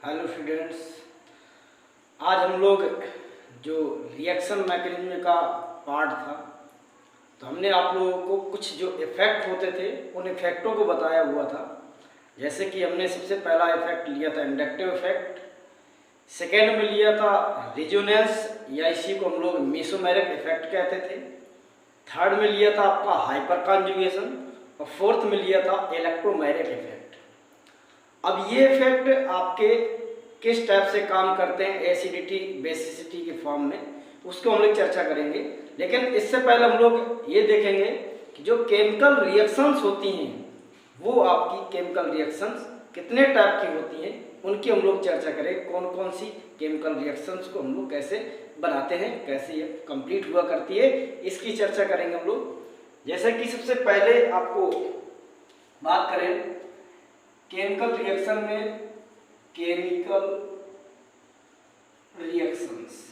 Hello students, आज हम लोग जो रिएक्शन मैकेनिज्म का पार्ट था तो हमने आप लोगों को कुछ जो इफ़ेक्ट होते थे उन इफ़ेक्टों को बताया हुआ था। जैसे कि हमने सबसे पहला इफ़ेक्ट लिया था इंडक्टिव इफ़ेक्ट, सेकेंड में लिया था रिजोनेंस या इसी को हम लोग मेसोमेरिक इफ़ेक्ट कहते थे, थर्ड में लिया था आपका हाइपर कॉन्जुगेशन और फोर्थ में लिया था इलेक्ट्रोमैग्नेटिक इफ़ेक्ट। अब ये इफेक्ट आपके किस टाइप से काम करते हैं एसिडिटी बेसिसिटी के फॉर्म में, उसको हम लोग चर्चा करेंगे। लेकिन इससे पहले हम लोग ये देखेंगे कि जो केमिकल रिएक्शंस होती हैं वो आपकी केमिकल रिएक्शंस कितने टाइप की होती हैं उनकी हम लोग चर्चा करें। कौन कौन सी केमिकल रिएक्शंस को हम लोग कैसे बनाते हैं, कैसे ये कंप्लीट हुआ करती है, इसकी चर्चा करेंगे हम लोग। जैसे कि सबसे पहले आपको बात करें केमिकल रिएक्शन में, केमिकल रिएक्शंस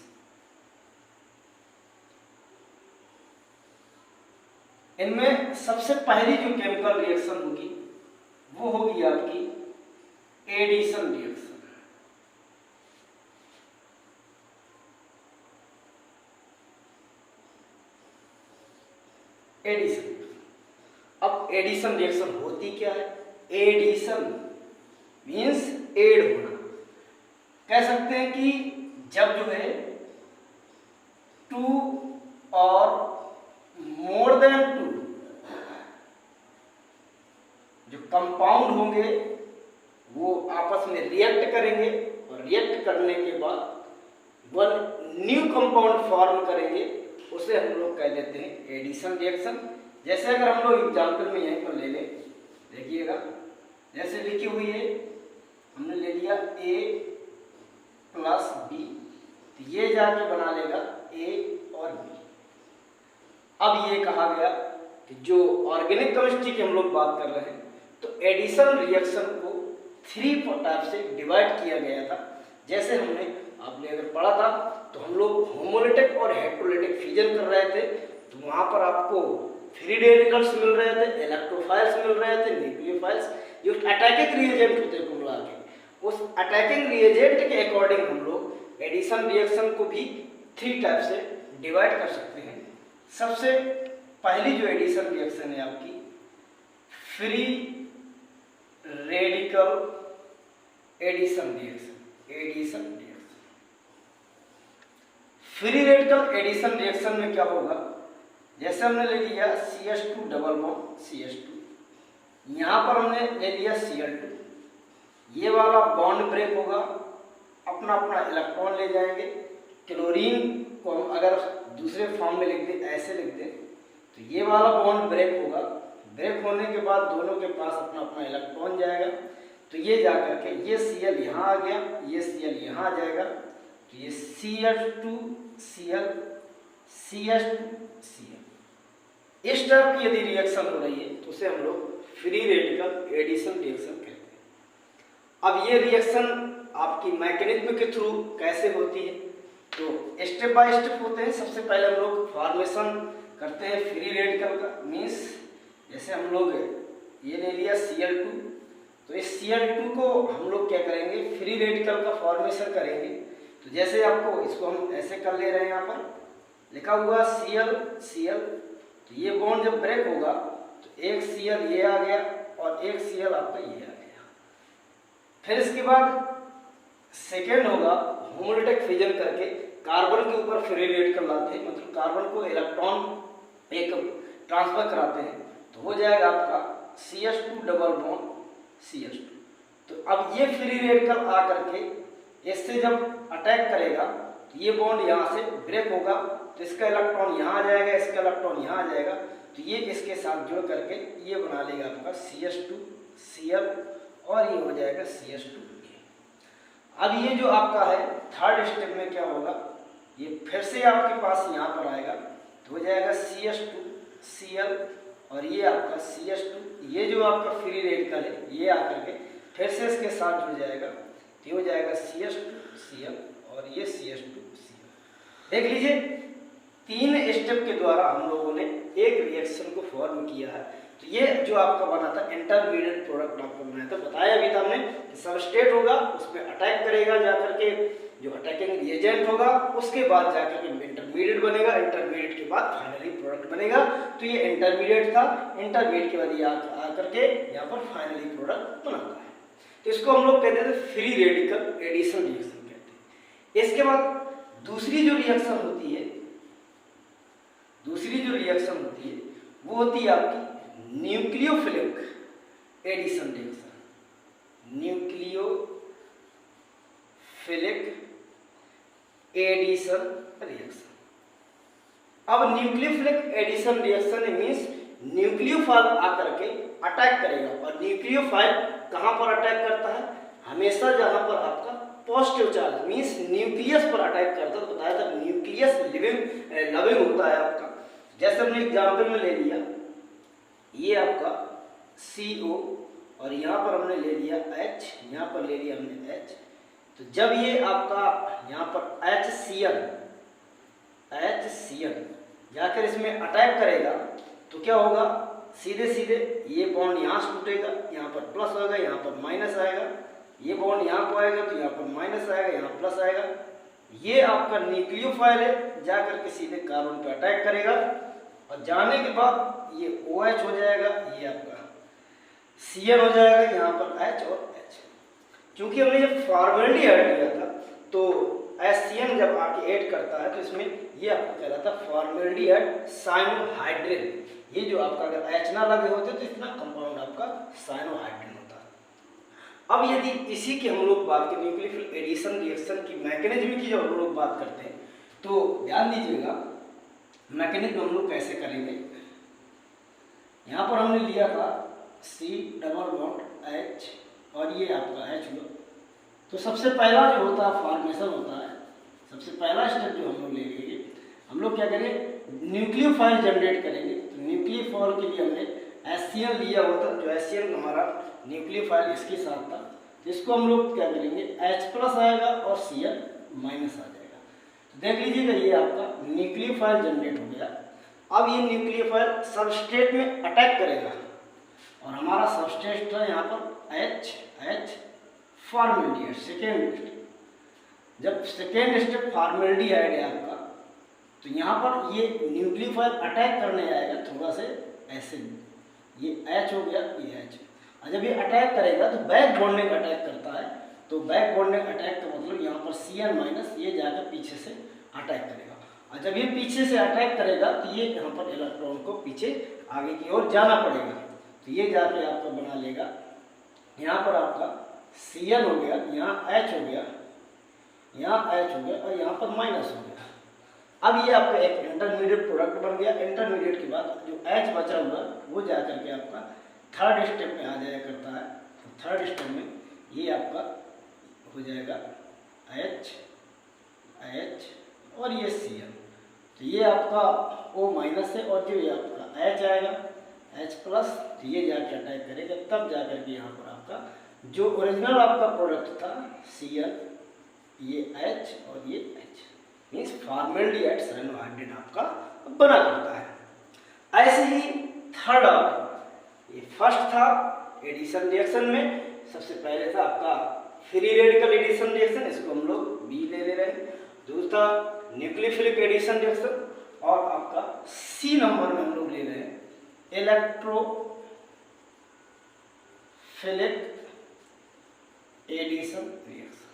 इनमें सबसे पहली जो केमिकल रिएक्शन होगी वो होगी आपकी एडिशन रिएक्शन। एडिशन, अब एडिशन रिएक्शन होती क्या है? एडिशन मीन्स एड होना। कह सकते हैं कि जब जो है टू और मोर देन टू जो कंपाउंड होंगे वो आपस में रिएक्ट करेंगे और रिएक्ट करने के बाद वन न्यू कंपाउंड फॉर्म करेंगे, उसे हम लोग कह देते हैं एडिशन रिएक्शन। जैसे अगर हम लोग एग्जाम्पल में यहीं पर ले लें, देखिएगा जैसे लिखी हुई है, हमने ले लिया A प्लस बी, तो ये जाके बना लेगा A और B। अब ये कहा गया कि जो ऑर्गेनिक केमिस्ट्री की हम लोग बात कर रहे हैं तो एडिशन रिएक्शन को 3 टाइप से डिवाइड किया गया था। जैसे हमने आपने अगर पढ़ा था तो हम लोग होमोलिटिक और हेटेरोलिटिक फ्यूजन कर रहे थे, तो वहां पर आपको फ्री रेडिकल्स मिल रहे थे, इलेक्ट्रोफाइल्स मिल रहे थे, न्यूक्लियोफाइल्स, जो अटैकिंग रिएजेंट होते हैं कुल मिला के। उस अटैकिंग रिएजेंट के अकॉर्डिंग हम लोग एडिशन रिएक्शन को भी 3 टाइप से डिवाइड कर सकते हैं। सबसे पहली जो एडिशन रिएक्शन है आपकी free radical addition reaction. Addition reaction, free radical addition reaction में क्या होगा? जैसे हमने ले लिया CH2 डबल बॉन्ड CH2, यहाँ पर हमने ले लिया Cl2, ये वाला बॉन्ड ब्रेक होगा, अपना अपना इलेक्ट्रॉन ले जाएंगे। क्लोरीन को हम अगर दूसरे फॉर्म में लिख दें, ऐसे लिख दें, तो ये वाला बॉन्ड ब्रेक होगा। ब्रेक होने के बाद दोनों के पास अपना अपना इलेक्ट्रॉन जाएगा, तो ये जाकर के ये Cl यहाँ आ गया, ये Cl यहाँ आ जाएगा, तो ये CH2 Cl CH2 Cl। इस टाइप की यदि रिएक्शन हो रही है तो उसे हम लोग फ्री रेडिकल एडिशन रिएक्शन कहते हैं। अब ये रिएक्शन आपकी मैकेनिज्म के थ्रू कैसे होती है, तो स्टेप बाय स्टेप होते हैं। सबसे पहले हम लोग फॉर्मेशन करते हैं फ्री रेडिकल का, मीन्स जैसे हम लोग ये ले लिया Cl2, तो इस Cl2 को हम लोग क्या करेंगे, फ्री रेडिकल का फॉर्मेशन करेंगे। तो जैसे आपको इसको हम ऐसे कर ले रहे हैं, यहाँ पर लिखा हुआ Cl Cl, तो ये बॉन्ड जब ब्रेक होगा तो एक Cl ये आ गया और एक Cl आपका ये आ गया। फिर इसके बाद सेकेंड होगा होमोलिटिक फ्यूजन करके कार्बन के ऊपर फ्री रेडिकल लाते हैं, मतलब कार्बन को इलेक्ट्रॉन एक ट्रांसफर कराते हैं, तो हो जाएगा आपका CH2 डबल बॉन्ड CH2। तो अब ये फ्री रेडिकल आ करके इससे जब अटैक करेगा तो ये बॉन्ड यहाँ से ब्रेक होगा, तो इसका इलेक्ट्रॉन यहाँ आ जाएगा, इसका इलेक्ट्रॉन यहाँ आ जाएगा, तो ये इसके साथ जुड़ करके ये बना लेगा आपका CH2 Cl और ये हो जाएगा CH2। अब ये जो आपका है थर्ड स्टेप में क्या होगा, ये फिर से आपके पास यहाँ पर आएगा, तो हो जाएगा CH2 Cl और ये आपका CH2, ये जो आपका फ्री रेडिकल है ये आकर के फिर से इसके साथ जुड़ जाएगा, तो ये हो जाएगा CH2 Cl और ये CH2 Cl। देख लीजिए 3 स्टेप के द्वारा हम लोगों ने एक रिएक्शन को फॉर्म किया है। तो ये जो आपका बना था इंटरमीडिएट प्रोडक्ट आपको बनाया था, बताया भी था हमने सब सबस्ट्रेट होगा उसमें अटैक करेगा जाकर के, जो अटैकिंग रिएजेंट होगा उसके बाद जाकर के इंटरमीडिएट बनेगा, इंटरमीडिएट के बाद फाइनली प्रोडक्ट बनेगा। तो ये इंटरमीडिएट था, इंटरमीडिएट के बाद ये आकर के यहाँ पर फाइनली प्रोडक्ट बनाता है। तो इसको हम लोग कहते थे फ्री रेडिकल एडिशन रिएक्शन कहते हैं। इसके बाद दूसरी जो रिएक्शन होती है वो होती है आपकी nucleophilic addition reaction. Nucleophilic addition reaction. अब nucleophilic addition reaction means nucleophile आकर के अटैक करेगा। और न्यूक्लियोफाइल कहां पर अटैक करता है? हमेशा जहां पर आपका पॉजिटिव चार्ज मीन्स न्यूक्लियस पर अटैक करता है। तो बताया था न्यूक्लियस लविंग होता है आपका। जैसे हमने एग्जाम्पल में ले लिया, ये आपका CO और यहाँ पर हमने ले लिया H, यहाँ पर ले लिया हमने H। तो जब ये आपका यहाँ पर HCl जाकर इसमें अटैक करेगा तो क्या होगा? सीधे सीधे ये बॉन्ड यहाँ से टूटेगा, यहाँ पर प्लस होगा, यहाँ पर माइनस आएगा। ये बॉन्ड यहाँ को आएगा तो यहाँ पर माइनस आएगा, यहाँ प्लस आएगा। ये आपका न्यूक्लियोफाइल है, जाकर के सीधे कार्बन पे अटैक करेगा और जाने के बाद ये OH हो जाएगा, ये आपका Cl हो जाएगा, यहाँ पर H और H। क्योंकि हमने ये फॉर्मेल्डिहाइड लिया था तो HCl जब आके ऐड करता है तो इसमें ये आपको कहलाता है फॉर्मेल्डिहाइड साइनोहाइड्रिन। ये जो आपका अगर H ना लगे होते तो इतना कंपाउंड आपका साइनोहाइड्रिन होता है। अब यदि इसी की हम लोग बात करें न्यूक्लियोफिलिक एडिशन रिएक्शन की मैकेनिज्म की जब हम लोग बात करते हैं तो ध्यान दीजिएगा मैकेनिज्म हम लोग कैसे करेंगे। यहाँ पर हमने लिया था C डबल बॉन्ड H और ये आपका H हुआ। तो सबसे पहला जो होता है फॉर्मेशन होता है, सबसे पहला स्टेप जो हम लोग ले लेंगे, हम लोग क्या करेंगे? न्यूक्लियोफाइल जनरेट करेंगे। तो न्यूक्लियोफाइल के लिए हमने HCl लिया होता, जो HCl हमारा न्यूक्लियोफाइल इसके साथ था। तो इसको हम लोग क्या करेंगे? H+ आएगा और Cl माइनस आ जाएगा। तो देख लीजिएगा ये आपका न्यूक्लियोफाइल जनरेट हो गया। अब ये न्यूक्लियोफाइल सबस्ट्रेट में अटैक करेगा और हमारा सबस्ट्रेट था यहाँ पर H फॉर्मेल्डिहाइड। सेकेंड स्टेप, जब सेकेंड स्टेप फॉर्मेल्डिहाइड है आपका तो यहाँ पर ये न्यूक्लियोफाइल अटैक करने आएगा थोड़ा से ऐसे, ये H हो गया, ये H। और जब ये अटैक करेगा तो बैक बॉन्डिंग अटैक करता है। तो बैक बॉन्डिंग अटैक का मतलब यहाँ पर Cl माइनस ये जाकर पीछे से अटैक करेगा। और जब ये पीछे से अटैक करेगा तो ये यहाँ पर इलेक्ट्रॉन को पीछे आगे की ओर जाना पड़ेगा। तो ये जाके आपका बना लेगा, यहाँ पर आपका Cl हो गया, यहाँ H हो गया, यहाँ H हो गया और यहाँ पर माइनस हो गया। अब ये आपका एक इंटरमीडिएट प्रोडक्ट बन गया। इंटरमीडिएट के बाद जो H बचा हुआ वो जाकर के आपका थर्ड स्टेप में आ जाया करता है। तो थर्ड स्टेप में ये आपका हो जाएगा H और ये Cl। तो ये आपका O माइनस है और जो ये आपका H आएगा H+, तो ये जाके अटैक करेगा, तब जाकर के यहाँ पर आपका जो ओरिजिनल आपका प्रोडक्ट था Cl, ये H और ये H मीन्स फॉर्मेल्डिहाइड साइनोहाइड्रिन आपका बना करता है। ऐसे ही थर्ड ऑर्डर, ये फर्स्ट था एडिशन रिएक्शन में, सबसे पहले था आपका फ्री रेडिकल एडिशन रिएक्शन, इसको हम लोग B ले रहे हैं। दूसरा न्यूक्लियोफिलिक एडिशन रिएक्शन और आपका C नंबर में हम लोग ले रहे हैं electrophilic addition reaction.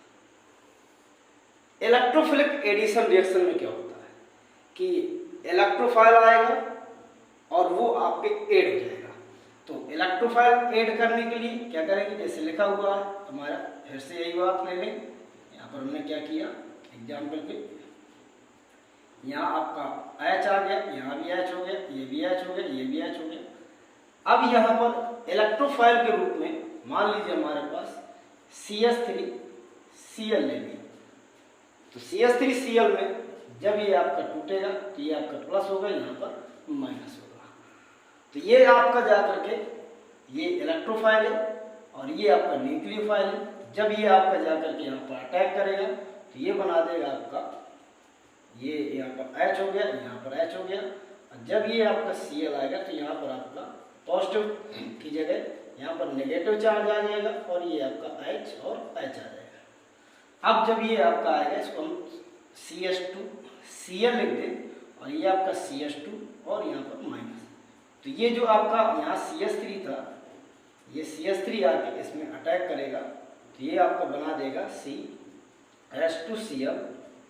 Electrophilic addition reaction में क्या होता है कि इलेक्ट्रोफाइल आएगा और वो आपके ऐड हो जाएगा। तो इलेक्ट्रोफाइल ऐड करने के लिए क्या करेंगे? जैसे लिखा हुआ है हमारा, फिर से यही बात ले लें। यहाँ पर हमने क्या किया एग्जाम्पल पे, यहाँ आपका H आ गया, यहाँ भी H हो गया, ये भी H हो गया, ये भी H हो गया। अब यहाँ पर इलेक्ट्रोफाइल के रूप में मान लीजिए हमारे पास CH3Cl ले लिया। तो CH3Cl में जब ये आपका टूटेगा तो ये आपका प्लस होगा, यहाँ पर माइनस होगा। तो ये आपका जा करके ये इलेक्ट्रोफाइल है और ये आपका न्यूक्लियोफाइल है। जब ये आपका जा करके यहाँ पर अटैक करेगा तो ये बना देगा आपका, ये यहाँ पर H हो गया, यहाँ पर H हो गया। और जब ये आपका Cl आएगा तो यहाँ पर आपका पॉजिटिव की जगह यहाँ पर नेगेटिव चार्ज आ जाएगा और ये आपका H और H आ जाएगा। अब जब ये आपका आएगा इसको हम CH2Cl लिख दें और ये आपका CH2 और यहाँ पर माइनस। तो ये जो आपका यहाँ CH3 था, ये CH3 आके इसमें अटैक करेगा तो ये आपका बना देगा CH2Cl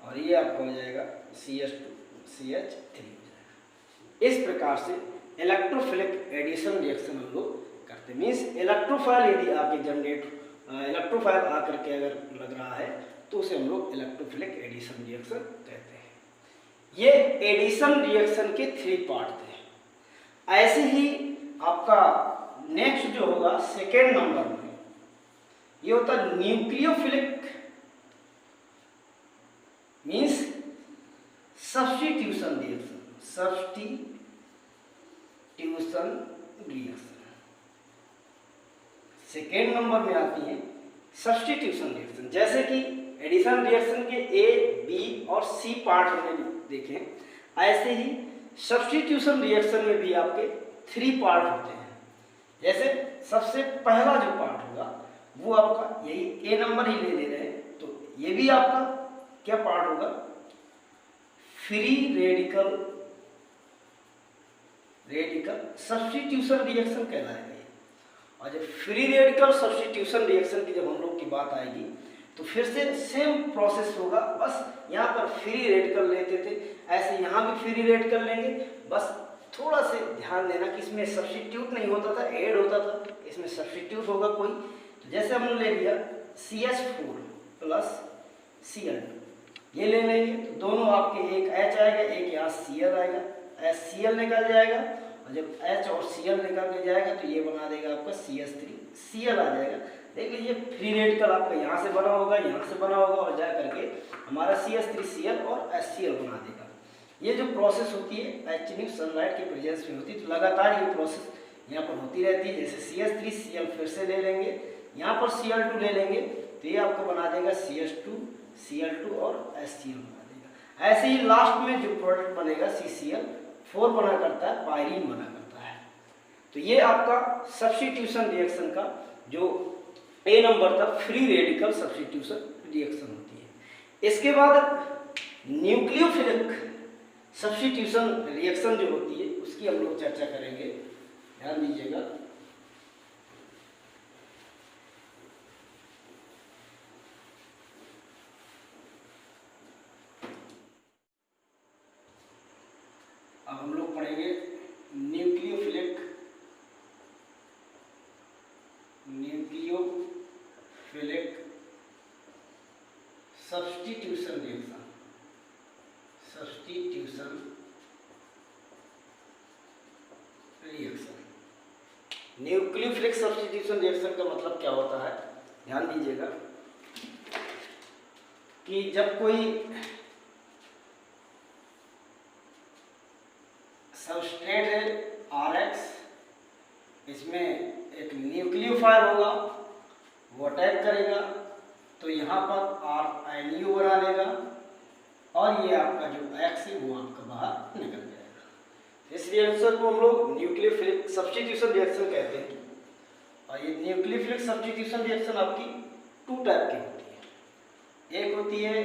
और ये आपका हो जाएगा CH2CH3 हो जाएगा। इस प्रकार से इलेक्ट्रोफिलिक एडिशन रिएक्शन हम लोग करते हैं। मीन्स इलेक्ट्रोफाइल यदि आके जनरेट इलेक्ट्रोफाइल आकर के अगर लग रहा है तो उसे हम लोग इलेक्ट्रोफिलिक एडिशन रिएक्शन कहते हैं। ये एडिशन रिएक्शन के 3 पार्ट थे। ऐसे ही आपका नेक्स्ट जो होगा सेकेंड नंबर में ये होता है nucleophilic, means substitution reaction. Substitution reaction second number में आती है सब्स्टिट्यूशन रिएक्शन। जैसे कि एडिशन रिएक्शन के ए, बी और सी पार्ट हमने देखे, ऐसे ही सब्स्टिट्यूशन रिएक्शन में भी आपके 3 पार्ट होते हैं। जैसे सबसे पहला जो पार्ट होगा वो आपका यही ए नंबर ही ले रहे हैं, तो ये भी आपका क्या पार्ट होगा, फ्री रेडिकल सब्स्टिट्यूशन रिएक्शन कहलाएगा। और जब फ्री रेडिकल सब्स्टिट्यूशन रिएक्शन की जब हम लोग की बात आएगी तो फिर से सेम प्रोसेस होगा, बस यहाँ पर फ्री रेडिकल लेते थे, ऐसे यहाँ भी फ्री रेडिकल लेंगे। बस थोड़ा से ध्यान देना कि इसमें सब्स्टिट्यूट नहीं होता था, ऐड होता था, इसमें सब्स्टिट्यूट होगा कोई। तो जैसे हमने ले लिया CH4 प्लस Cl2, ये ले लेंगे तो दोनों आपके एक H आएगा, एक यहाँ Cl आएगा, HCl निकल जाएगा और जब H और Cl निकल के जाएगा तो ये बना देगा आपका CH3Cl आ जाएगा। देख लीजिए फ्री रेडिकल आपका यहाँ से बना होगा, यहाँ से बना होगा और जा करके हमारा CH3Cl और HCl बना देगा। ये जो प्रोसेस होती है एक्चुअली सनलाइट के प्रेजेंस में होती है, तो लगातार ये प्रोसेस यहाँ पर होती रहती है। जैसे CH3Cl फिर से ले लेंगे, यहाँ पर Cl2 ले लेंगे तो ये आपको बना देगा CH2Cl2 और HCl बना देगा। ऐसे ही लास्ट में जो प्रोडक्ट बनेगा CCl4 बना करता है, पायरीन बना करता है। तो ये आपका सब्स्टिट्यूशन रिएक्शन का जो ए नंबर था, फ्री रेडिकल सब्स्टिट्यूशन रिएक्शन होती है। इसके बाद न्यूक्लियोफिलिक सब्स्टिट्यूशन रिएक्शन जो होती है उसकी हम लोग चर्चा करेंगे, ध्यान दीजिएगा। अब हम लोग पढ़ेंगे nucleophilic substitution reaction. Nucleophilic substitution reaction का मतलब क्या होता है, ध्यान दीजिएगा कि जब कोई सबस्ट्रेट है RX, इसमें एक न्यूक्लियोफाइल होगा, वो अटैक करेगा तो यहाँ पर NU बना देगा और ये आपका जो X है वो आपका बाहर निकल जाएगा। इस रिएक्शन को हम लोग न्यूक्लियोफिलिक सब्स्टिट्यूशन रिएक्शन कहते हैं। और ये न्यूक्लियोफिलिक सब्स्टिट्यूशन रिएक्शन आपकी 2 टाइप की होती है। एक होती है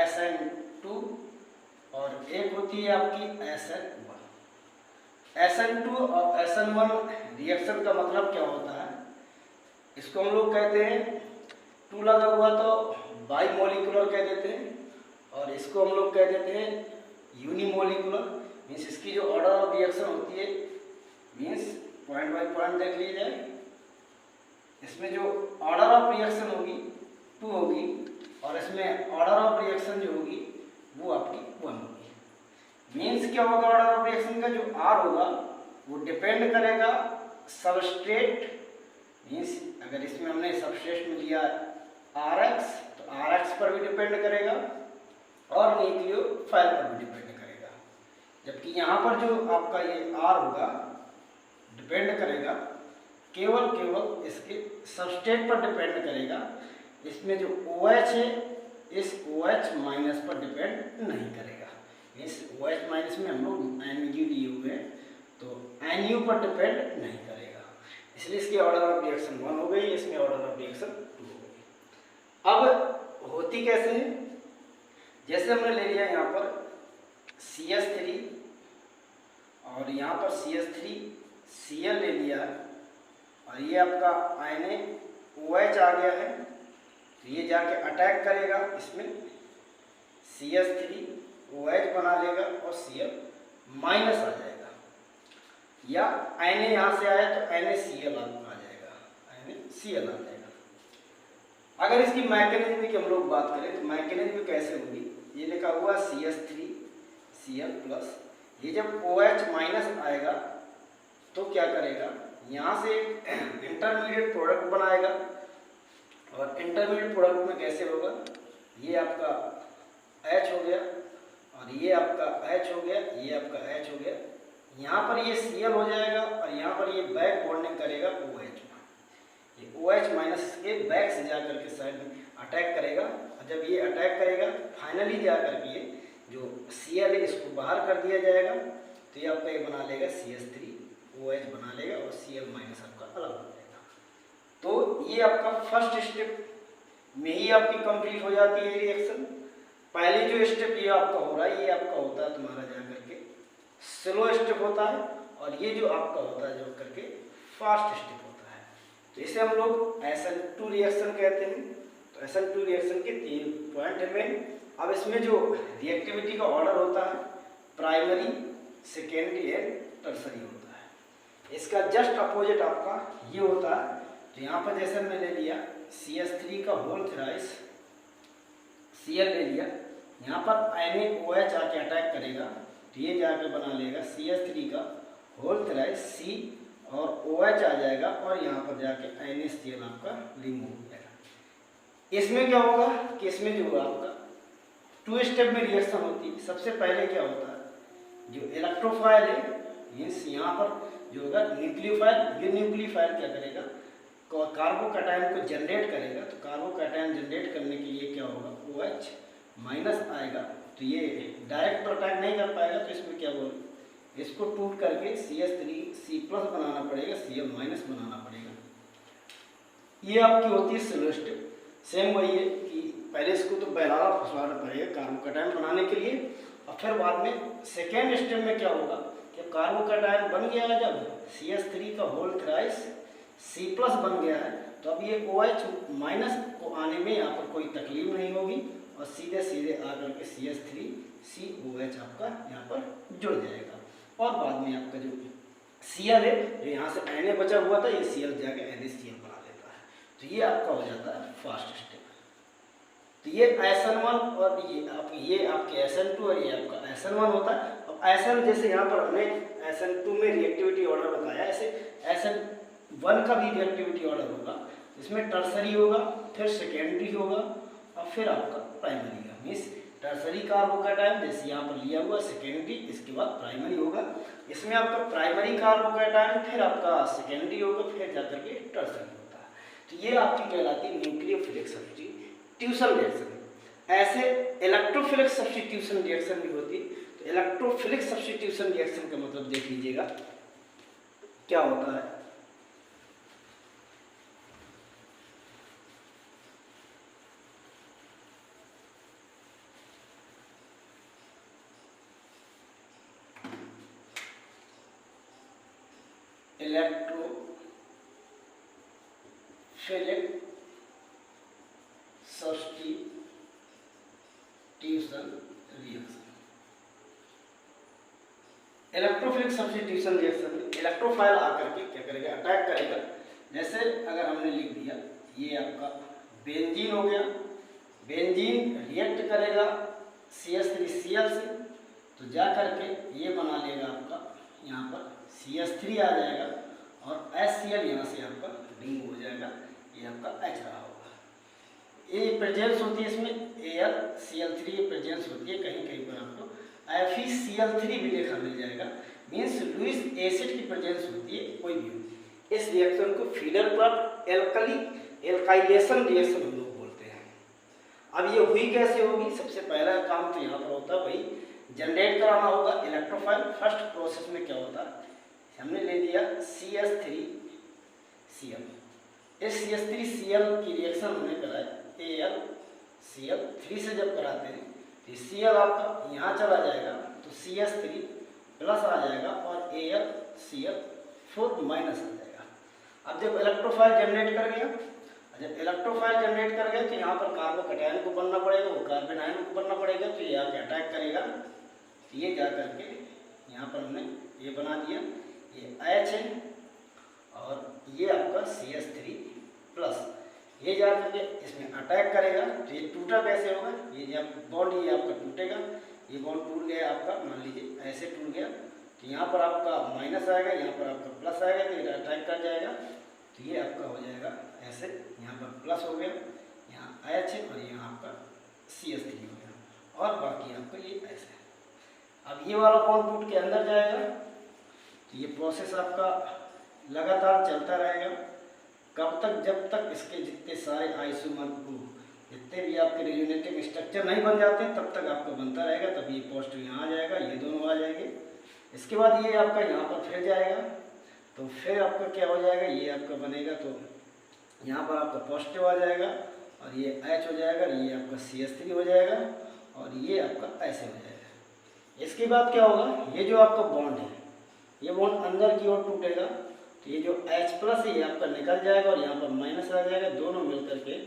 SN2 और एक होती है आपकी SN1। SN2 और SN1 रिएक्शन का मतलब क्या होता है, इसको हम लोग कहते हैं 2 लगा हुआ तो बाईमोलिकुलर कह देते हैं, और इसको हम लोग कह देते हैं यूनिमोलिकुलर। मीन्स इसकी जो ऑर्डर ऑफ रिएक्शन होती है, मीन्स पॉइंट बाय पॉइंट देख लीजिए जाए, इसमें जो ऑर्डर ऑफ रिएक्शन होगी 2 होगी और इसमें ऑर्डर ऑफ रिएक्शन जो होगी वो आपकी 1 होगी। मीन्स क्या होगा, ऑर्डर ऑफ रिएक्शन का जो R होगा वो डिपेंड करेगा सबस्ट्रेट, मीन्स अगर इसमें हमने सबस्ट्रेट में लिया RX तो RX पर भी डिपेंड करेगा और न्यूक्लियोफाइल पर भी डिपेंड करेगा। जबकि यहाँ पर जो आपका ये R होगा डिपेंड करेगा केवल इसके सबस्ट्रेट पर डिपेंड करेगा। इसमें जो OH है इस OH माइनस पर डिपेंड नहीं करेगा। इस OH माइनस में हम लोग NU लिए हुए हैं तो NU पर डिपेंड नहीं करेगा। इसलिए इसकी ऑर्डर ऑफ रिएक्शन 1 हो गई, इसमें ऑर्डर ऑफ रिएक्शन 2 हो गई। अब होती कैसे है, जैसे हमने ले लिया यहाँ पर CH3 और यहाँ पर CH3 Cl ले लिया और ये आपका NaOH आ गया है, तो ये जाके अटैक करेगा इसमें, CH3OH बना लेगा और Cl माइनस आ जाएगा, या Na यहाँ से आया तो NaCl आ जाएगा, NaCl आ जाएगा। अगर इसकी मैकेनिज्म की हम लोग बात करें तो मैकेनिज्म कैसे होगी, ये लिखा हुआ CH3Cl प्लस, ये जब OH माइनस आएगा तो क्या करेगा, यहाँ से इंटरमीडिएट प्रोडक्ट बनाएगा और इंटरमीडिएट प्रोडक्ट में कैसे होगा, ये आपका H हो गया और ये आपका H हो गया, ये आपका H हो गया, यहाँ पर ये Cl हो जाएगा और यहाँ पर ये बैक बॉन्डिंग करेगा OH, ये OH माइनस के बैक से जाकर के साइड में अटैक करेगा और जब ये अटैक करेगा फाइनली जाकर के जो Cl है इसको बाहर कर दिया जाएगा, तो ये आपका ये बना लेगा CH3OH बना लेगा और Cl माइनस आपका अलग हो जाएगा। तो ये आपका फर्स्ट स्टेप में ही आपकी कंप्लीट हो जाती है रिएक्शन। पहले जो स्टेप ये आपका हो रहा है ये आपका होता है तुम्हारा जाकर के स्लो स्टेप होता है और ये जो आपका होता है जो करके फास्ट स्टेप होता है, तो इसे हम लोग SN2 रिएक्शन कहते हैं। तो SN2 रिएक्शन के 3 पॉइंट है। अब इसमें जो रिएक्टिविटी का ऑर्डर होता है प्राइमरी, सेकेंडरी एंड टर्सरी होता है। इसका जस्ट अपोजिट आपका ये होता है, तो यहाँ पर जैसे हमने ले लिया CH3 का होल थ्राइस Cl ले लिया, यहाँ पर NaOH आके अटैक करेगा तो ये जाके बना लेगा CH3 का होल थ्राइस C और OH आ जाएगा और यहाँ पर जाके NaCl आपका रिमूव हो जाएगा। इसमें क्या होगा कि इसमें जो आपका 2 स्टेप में रिएक्शन होती है। सबसे पहले क्या होता है, जो इलेक्ट्रोफाइल है मीन्स यहाँ पर जो होगा न्यूक्लियोफाइल, ये न्यूक्लियोफाइल क्या करेगा, कार्बोकैटायन को जनरेट करेगा। तो कार्बोकैटायन जनरेट करने के लिए क्या होगा, OH माइनस आएगा, तो ये डायरेक्ट तो अटैक नहीं कर पाएगा, तो इसमें क्या बोल इसको टूट करके CH3C प्लस बनाना पड़ेगा, Cl माइनस बनाना पड़ेगा। ये आपकी होती है स्लो स्टेप। सेम वही है कि पहले इसको तो बहलाना फुसलाना पड़ेगा कार्बोकैटायन बनाने के लिए, और फिर बाद में सेकेंड स्टेप में क्या होगा कि कार्बोकैटायन बन गया है, जब CH3 का होल थ्राइस C प्लस बन गया है, तो अब ये OH माइनस को आने में यहाँ पर कोई तकलीफ नहीं होगी और सीधे सीधे आकर के CH3COH आपका यहाँ पर जुड़ जाएगा और बाद में आपका जो Cl है जो यहाँ से Na बचा हुआ था, ये Cl जाके NaCl बना लेता है। तो ये आपका हो जाता है फास्ट स्टेप। तो ये SN1 और ये आपके SN2 और ये आपका SN1 होता है। अब SN जैसे यहाँ पर हमने SN2 में रिएक्टिविटी ऑर्डर बताया, ऐसे SN1 का भी रिएक्टिविटी ऑर्डर होगा। इसमें टर्सरी होगा, फिर सेकेंडरी होगा और फिर आपका प्राइमरी का, मीन्स टर्सरी कार्बोकैटायन जैसे यहाँ पर लिया हुआ, सेकेंडरी, इसके बाद प्राइमरी होगा। इसमें आपका प्राइमरी कार्बोकैटायन, फिर आपका सेकेंडरी होगा, फिर जाकर के टर्सरी होता है। तो ये आपकी कहलाती है न्यूक्लियोफिलिक सब्स्टिट्यूशन रिएक्शन। ऐसे इलेक्ट्रोफिलिक सब्स्टिट्यूशन रिएक्शन भी होती है। तो इलेक्ट्रोफिलिक सब्स्टिट्यूशन रिएक्शन का मतलब देख लीजिएगा क्या होता है। Electrophilic substitution reaction. Electrophilic substitution reaction में इलेक्ट्रोफाइल आकर के क्या करेगा, अटैक करेगा। जैसे अगर हमने लिख दिया ये आपका बेंजीन हो गया, बेंजीन रिएक्ट करेगा CH3Cl से, तो जा करके ये बना लेगा आपका यहाँ पर CH3 आ जाएगा और HCl यहाँ से आपका रिमूव हो जाएगा, ये आपका H रहा होगा। ये प्रेजेंस होती है इसमें AlCl3 प्रेजेंस होती है, कहीं कहीं पर आपको FeCl3 भी लिखा मिल जाएगा, मीन्स लुईस एसिड की प्रेजेंस होती है कोई भी। इस रिएक्शन को फीडर प्रोडक्ट एल्काइलेशन रिएक्शन हम लोग बोलते हैं। अब ये हुई कैसे होगी, सबसे पहला काम तो यहाँ पर होता है भाई जनरेट कराना होगा इलेक्ट्रोफाइल। फर्स्ट प्रोसेस में क्या होता है, हमने ले लिया CH3 Cl। इस CH3Cl की रिएक्शन हमने कराई AlCl3 से जब कराते हैं तो Cl आपका यहाँ चला जाएगा तो CH3 प्लस आ जाएगा और AlCl4 माइनस आ जाएगा। अब जब इलेक्ट्रोफाइल जनरेट कर गया, जब इलेक्ट्रोफाइल जनरेट कर गए तो यहाँ पर कार्बोकैटायन को बनना पड़ेगा, वो कार्बन आयन को बनना पड़ेगा, तो ये आके अटैक करेगा, तो ये जा करके यहाँ पर हमने ये बना दिया, ये H है और ये आपका CH3 प्लस, ये जा करके इसमें अटैक करेगा, तो ये टूटा कैसे होगा, ये जब बॉन्ड ये आपका टूटेगा, ये बॉन्ड टूट गया आपका, मान लीजिए ऐसे टूट गया, तो यहाँ पर आपका माइनस आएगा, यहाँ पर आपका प्लस आएगा, तो ये अटैक कर जाएगा, तो ये आपका हो जाएगा ऐसे, यहाँ पर प्लस हो गया, यहाँ H है और यहाँ आपका CH3 हो गया, और बाकी आपका ये ऐसे। अब ये वाला बॉन्ड टूट के अंदर जाएगा, तो ये प्रोसेस आपका लगातार चलता रहेगा, कब तक, जब तक इसके जितने सारे आइसोमर को, जितने भी आपके रियूनेटिव स्ट्रक्चर नहीं बन जाते तब तक आपका बनता रहेगा, तब ये पॉजिटिव यहाँ आ जाएगा, ये दोनों आ जाएंगे, इसके बाद ये आपका यहाँ पर फिर जाएगा, तो फिर आपका क्या हो जाएगा, ये आपका बनेगा, तो यहाँ पर आपका पॉजिटिव आ जाएगा और ये H हो जाएगा, ये आपका CH3 हो जाएगा और ये आपका ऐसे हो जाएगा। इसके बाद क्या होगा, ये जो आपका बॉन्ड है, ये बॉन्ड अंदर की ओर टूटेगा, तो ये जो H प्लस है ये आपका निकल जाएगा और यहाँ पर माइनस आ जाएगा, दोनों मिलकर के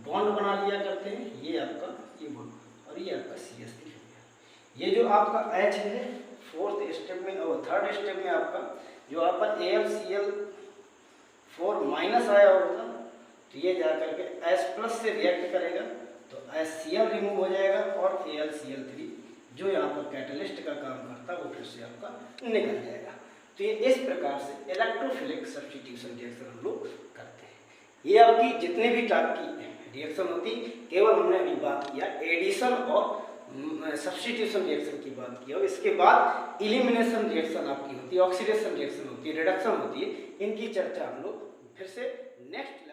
बॉन्ड बना लिया करते हैं, ये आपका ये बॉन्ड और ये आपका CH3 हो गया। ये जो आपका H है फोर्थ स्टेप में और थर्ड स्टेप में आपका जो आपका AlCl4 माइनस आया होगा, तो ये जा करके H प्लस से रिएक्ट करेगा, तो HCl रिमूव हो जाएगा और AlCl3 जो यहाँ पर कैटलिस्ट का काम करता है वो फिर से आपका निकल जाएगा। तो ये इस प्रकार से इलेक्ट्रोफिलिक सब्स्टिट्यूशन रिएक्शन हम लोग करते हैं। ये आपकी जितने भी टाइप की रिएक्शन होती, केवल हमने अभी बात किया एडिशन और सब्स्टिट्यूशन रिएक्शन की बात की, और इसके बाद इलिमिनेशन रिएक्शन आपकी होती है, ऑक्सीडेशन रिएक्शन होती है, रिडक्शन होती है, इनकी चर्चा हम लोग फिर से नेक्स्ट